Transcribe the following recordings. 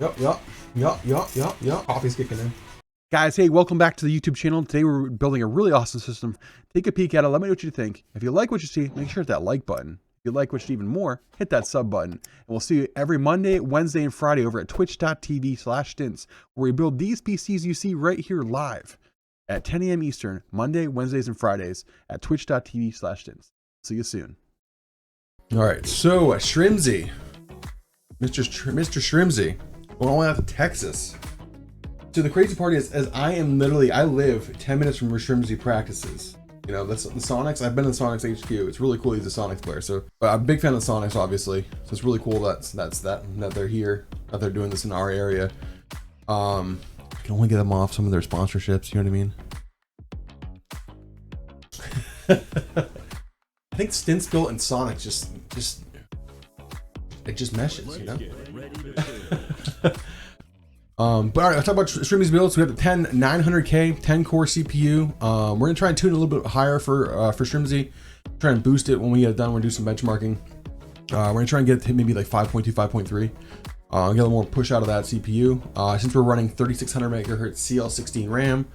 Yup. Coffee's kicking in. Guys, hey, welcome back to the YouTube channel. Today we're building a really awesome system. Take a peek at it. Let me know what you think. If you like what you see, make sure to hit that like button. If you like what you see even more, hit that sub button. And we'll see you every Monday, Wednesday, and Friday over at twitch.tv/Stince, where we build these PCs you see right here live at 10 a.m. Eastern, Monday, Wednesdays, and Fridays at twitch.tv/Stince. See you soon. All right, so Shrimzy, Mr. Shrimzy, going all the way out to Texas. So the crazy part is, I live 10 minutes from where Shrimzy practices. You know, that's the SONIQ'S. I've been in SONIQ'S HQ. It's really cool. He's a SONIQ'S player. So I'm a big fan of the SONIQ'S, obviously. So it's really cool that they're here, that they're doing this in our area. I can only get them off some of their sponsorships. You know what I mean? I think Stince built and SONIQ'S just meshes, you know. But all right, let's talk about Shrimzy's builds. We have the 900K 10 core CPU. We're gonna try and tune it a little bit higher for Shrimzy. Try and boost it when we get it done. We're gonna do some benchmarking. We're gonna try and get it to maybe like 5.2, 5.3. Get a little more push out of that CPU. Since we're running 3600 MHz CL16 RAM,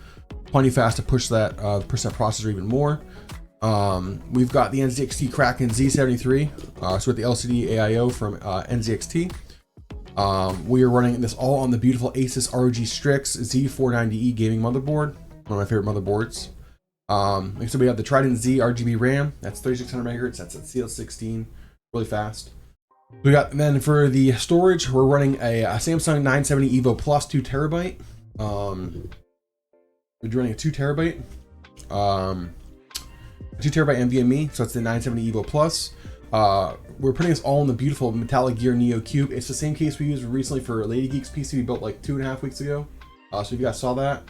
plenty fast to push that processor even more. We've got the NZXT Kraken Z73, so with the LCD AIO from NZXT. We are running this all on the beautiful ASUS ROG Strix Z490E gaming motherboard, one of my favorite motherboards. So we have the Trident Z RGB RAM, that's 3600 MHz, that's at CL16, really fast. We got, and then for the storage, we're running a Samsung 970 EVO Plus 2 terabyte. We're running a 2 terabyte. 2 terabyte NVMe, so it's the 970 EVO Plus. We're putting this all in the beautiful Metallicgear Neo Cube. It's the same case we used recently for Lady Geek's PC we built like 2.5 weeks ago. So if you guys saw that,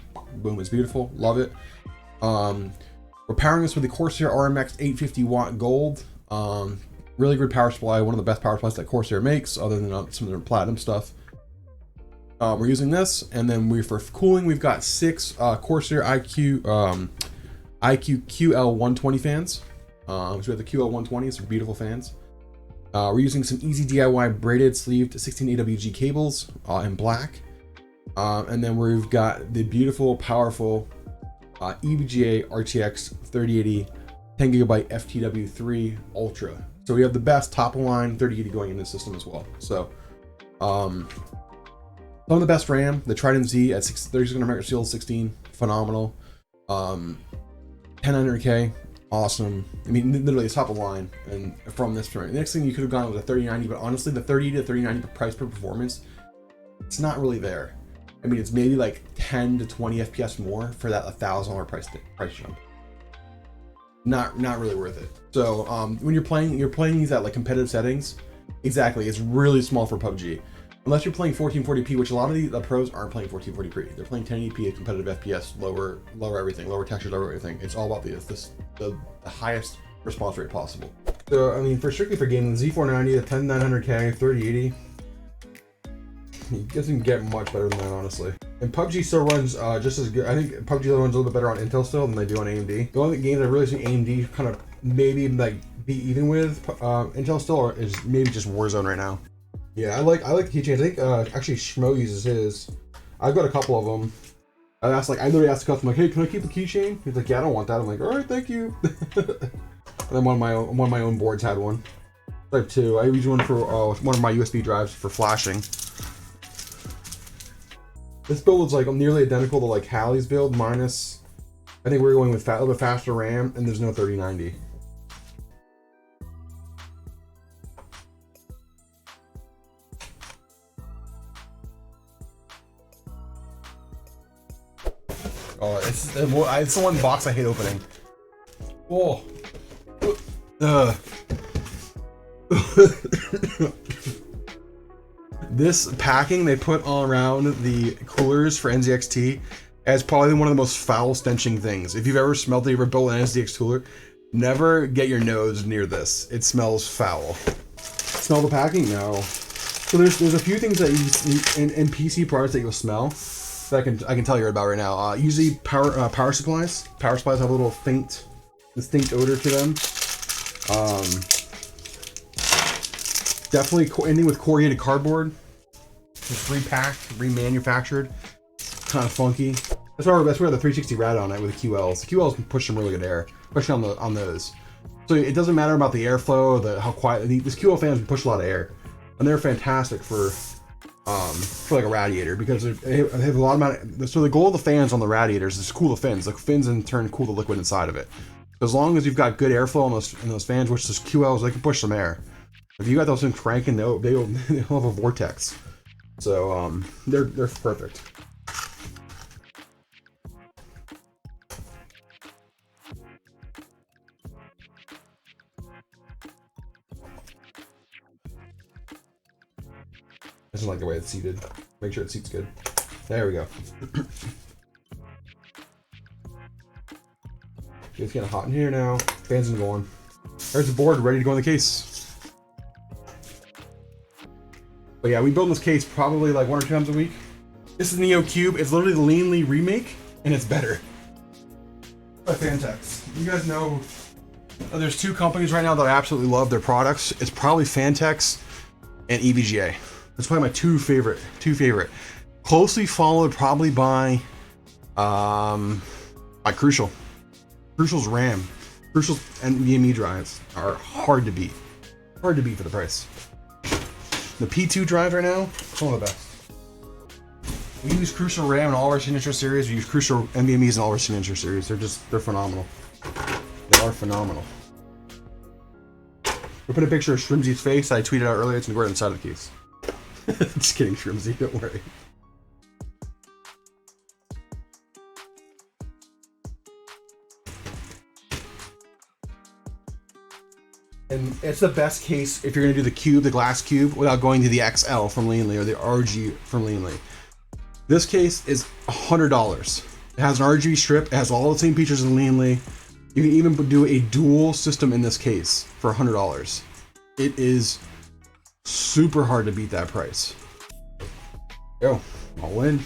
boom, it's beautiful, love it. We're powering this with the Corsair RMx 850 watt gold. Really good power supply, one of the best power supplies that Corsair makes, other than some of their platinum stuff. We're using this, and then for cooling, we've got 6 Corsair IQ QL120 fans. So we have the QL120s, they're beautiful fans. We're using some easy DIY braided sleeved 16 AWG cables in black. And then we've got the beautiful, powerful EVGA RTX 3080 10GB FTW 3 Ultra. So we have the best top of line 3080 going in this system as well. So some of the best RAM, the Trident Z at 3600 MHz CL16, phenomenal. 1000K, awesome. I mean, literally it's top of line. And from this point, the next thing you could have gone with a 3090, but honestly, the 3080 to 3090 price per performance, it's not really there. I mean, it's maybe like 10 to 20 FPS more for that $1,000 price jump. Not really worth it. So when you're playing these at like competitive settings, exactly, it's really small for PUBG. Unless you're playing 1440p, which a lot of the pros aren't playing 1440p. They're playing 1080p at competitive FPS, lower everything, lower textures, lower everything. It's all about the highest response rate possible. So I mean, strictly for gaming, the Z490, the 10900K, 3080, it doesn't get much better than that, honestly. And PUBG still runs just as good. I think PUBG runs a little bit better on Intel still than they do on AMD. The only games I've really seen AMD kind of maybe like be even with Intel still is maybe just Warzone right now. Yeah, I like the keychains. I think actually Schmo uses his. I've got a couple of them. I literally asked the customer, like, hey, can I keep a keychain? He's like, yeah, I don't want that. I'm like, all right, thank you. And then one of my own boards had one. I have 2. I use one for one of my USB drives for flashing. This build is like nearly identical to like Hallie's build, minus I think we're going with a little bit faster RAM, and there's no 3090. Oh, it's the one box I hate opening. Oh. This packing they put all around the coolers for NZXT is probably one of the most foul stenching things. If you've ever smelled it, you ever built an NZX cooler, never get your nose near this. It smells foul. Smell the packing? No. So there's a few things that you in PC products that you'll smell that I can tell you about right now. Usually power supplies. Power supplies have a little distinct odor to them. Definitely anything with corrugated cardboard. Just repacked, remanufactured. Kind of funky. That's why we have the 360 rad on it with the QLs. The QLs push some really good air, especially on those. So it doesn't matter about the airflow, how quiet. This QL fans push a lot of air, and they're fantastic for like a radiator because they have a lot of. So the goal of the fans on the radiators is to cool the fins. The fins in turn cool the liquid inside of it. As long as you've got good airflow in those fans, which is QLs, they can push some air. If you got those things cranking, they'll have a vortex. So they're perfect. I just like the way it's seated. Make sure it seats good. There we go. It's getting hot in here now. Fans are going. There's the board ready to go in the case. But yeah, we build this case probably like 1 or 2 times a week. This is Neo Cube. It's literally the Leanly remake, and it's better. By Fantex. You guys know there's 2 companies right now that I absolutely love their products. It's probably Fantex and EVGA. That's probably my two favorite. Closely followed probably by Crucial. Crucial's RAM. Crucial's NVMe drives are hard to beat. Hard to beat for the price. The P2 drives right now, some of the best. We use Crucial RAM in all of our Signature series. We use Crucial NVMe's in all of our Signature series. They're phenomenal. They are phenomenal. We put a picture of Shrimzy's face that I tweeted out earlier. It's gonna go right inside of the case. Just kidding, Shrimzy, don't worry. And it's the best case if you're gonna do the cube, the glass cube, without going to the XL from Leanly or the RG from Leanly. This case is $100. It has an RGB strip. It has all the same features as Leanly. You can even do a dual system in this case for $100. It is super hard to beat that price. Go, all in.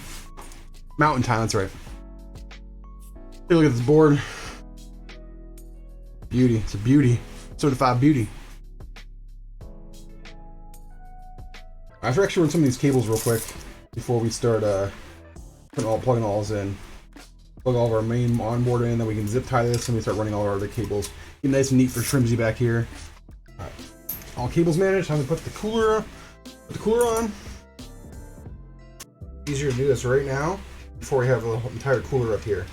Mountain time, that's right. Hey, look at this board. Beauty, it's a beauty. Certified beauty. I have to actually run some of these cables real quick before we start plugging all this in. Plug all of our main onboard in, then we can zip tie this and we start running all our other cables. Get nice and neat for Shrimzy back here. Alright. All cables managed. Time to put the cooler on. Easier to do this right now before we have the entire cooler up here.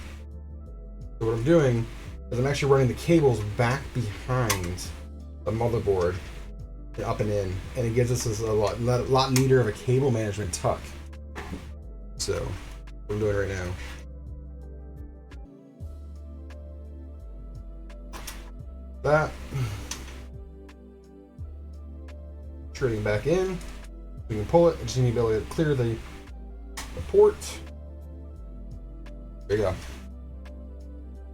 So what I'm doing is I'm actually running the cables back behind the motherboard and up and in, and it gives us a lot neater of a cable management tuck. So what I'm doing right now. That. Trading back in. We can pull it. I just need to be able to clear the port. There you go.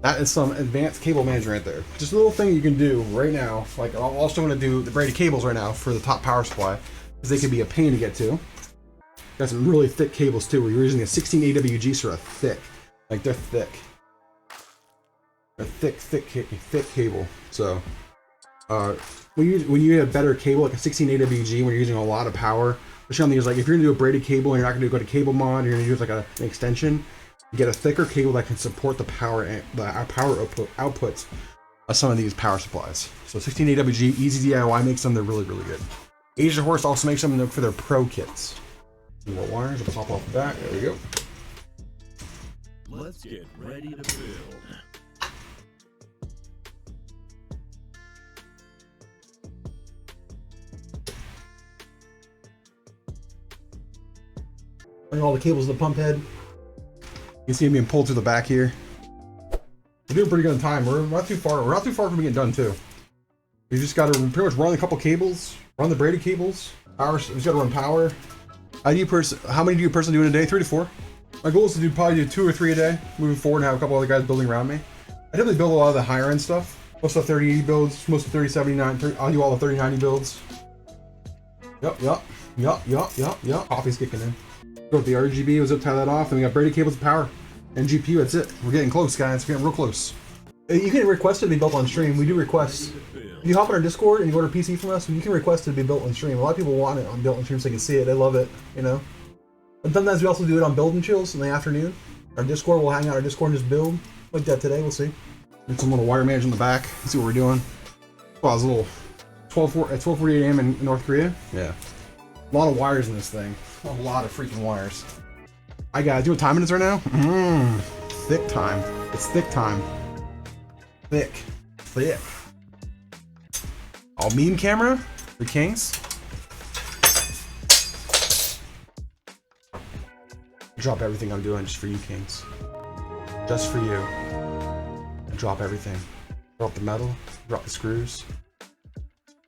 That is some advanced cable management right there. Just a little thing you can do right now. Like I'm also going to do the braided cables right now for the top power supply, because they can be a pain to get to. Got some really thick cables too. We're using a 16 AWG, sort of thick. Like they're thick. A thick cable. So when you have better cable, like a 16 AWG, when you're using a lot of power, especially on these, like if you're gonna do a braided cable and you're not gonna go to cable mod, you're gonna use like an extension. You get a thicker cable that can support the power outputs of some of these power supplies. So 16 AWG, easy DIY makes them. They're really good. Asia Horse also makes them for their pro kits. Some more wires. I'll pop off the back. There we go. Let's get ready to build. Bring all the cables to the pump head. You can see them being pulled through the back here. We're doing pretty good on time. We're not too far. We're not too far from getting done too. You just got to pretty much run a couple cables, run the braided cables. Power. You just got to run power. How many do you personally do in a day? 3 to 4. My goal is to probably do 2 or 3 a day moving forward, and have a couple other guys building around me. I definitely build a lot of the higher end stuff. Most of the 3080 builds, most of the 3079. I'll do all the 3090 builds. Yup. Coffee's kicking in. Go with the RGB, we'll zip tie that off, and we got braided cables and power. And GPU, that's it. We're getting close, guys. We're getting real close. You can request it to be built on stream. We do request. If you hop on our Discord and you order a PC from us, you can request it to be built on stream. A lot of people want it built on stream so they can see it. They love it, you know. But sometimes we also do it on build and chills in the afternoon. Our Discord, we'll hang out our Discord and just build like that today. We'll see. And some little wire management in the back. Let's see what we're doing. Well, it's a little 12:48 a.m. in North Korea. Yeah. A lot of wires in this thing. A lot of freaking wires. I gotta do what time it is right now? Thick time. It's thick time. Thick. Thick. Oh, meme camera? The Kings? Drop everything I'm doing just for you, Kings. Just for you. Drop everything. Drop the metal. Drop the screws.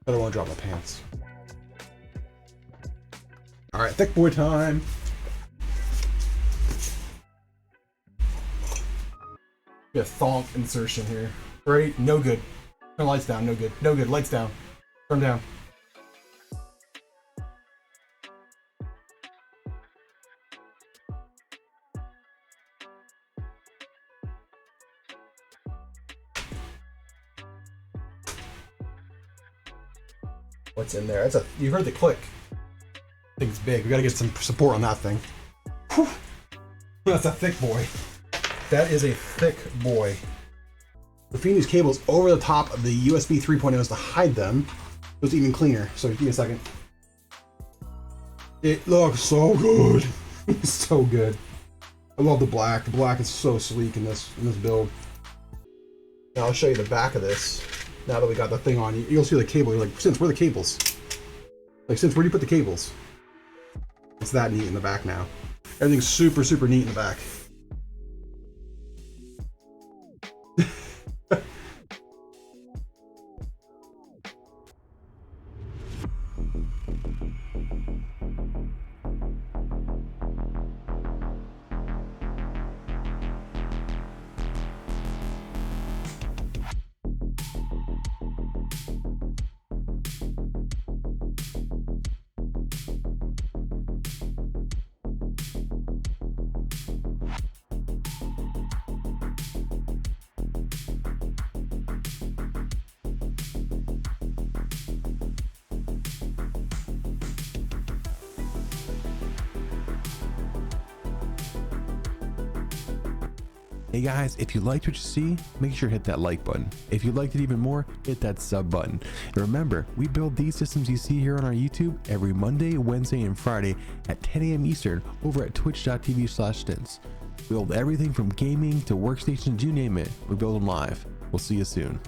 I don't want to drop my pants. Alright, thick boy time. Be a thonk insertion here. Ready? No good. Turn lights down. No good. No good. Lights down. Turn down. What's in there? That's you heard the click. Thing's big. We gotta get some support on that thing. Whew. That's a thick boy. That is a thick boy. We're feeding these cables over the top of the USB 3.0s to hide them. So it's even cleaner. So give me a second. It looks so good. It's so good. I love the black. The black is so sleek in this build. Now I'll show you the back of this. Now that we got the thing on, you'll see the cable. You're like, Stince, where are the cables? Like, Stince, where do you put the cables? It's that neat in the back now. Everything's super, super neat in the back. Hey guys, if you liked what you see, make sure to hit that like button. If you liked it even more, hit that sub button. And remember, we build these systems you see here on our YouTube every Monday, Wednesday, and Friday at 10 a.m. Eastern over at twitch.tv/Stince. We build everything from gaming to workstations, you name it. We build them live. We'll see you soon.